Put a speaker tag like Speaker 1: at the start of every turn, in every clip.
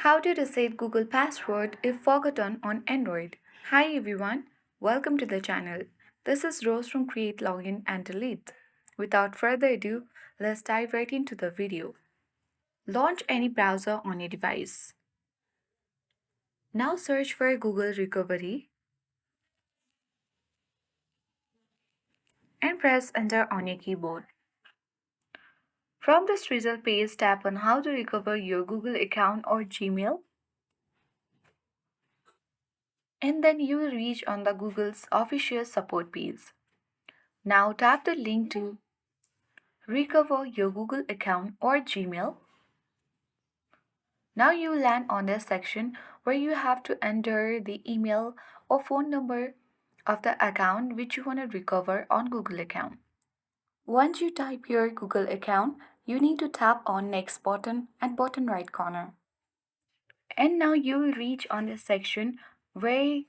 Speaker 1: How to reset Google password if forgotten on Android. Hi everyone, welcome to the channel. This is Rose from Create Login and Delete. Without further ado, let's dive right into the video. Launch any browser on your device. Now search for Google Recovery and press enter on your keyboard. From this result page, tap on how to recover your Google account or Gmail, and then you will reach on the Google's official support page. Now tap the link to recover your Google account or Gmail. Now you land on this section where you have to enter the email or phone number of the account which you want to recover on Google account. Once you type your Google account, you need to tap on next button at bottom right corner. And now you will reach on this section where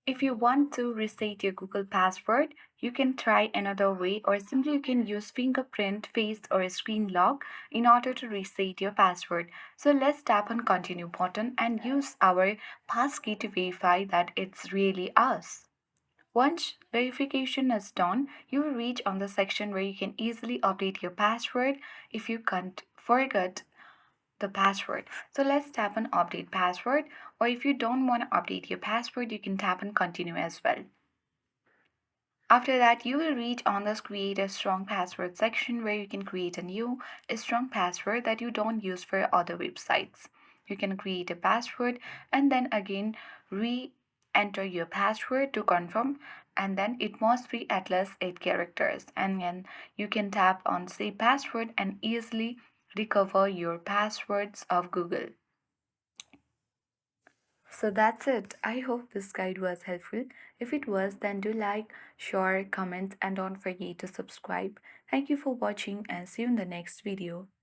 Speaker 1: if you want to reset your Google password, you can try another way or simply you can use fingerprint, face or screen lock in order to reset your password. So let's tap on continue button and use our passkey to verify that it's really us. Once verification is done, you will reach on the section where you can easily update your password if you can't forget the password. So let's tap on update password, or if you don't want to update your password, you can tap on continue as well. After that, you will reach on this create a strong password section where you can create a strong password that you don't use for other websites. You can create a password and then again re-enter your password to confirm, and then it must be at least 8 characters, and then you can tap on save password and easily recover your passwords of Google. So that's it. I hope this guide was helpful. If it was, then do like, share, comment, and don't forget to subscribe. Thank you for watching and see you in the next video.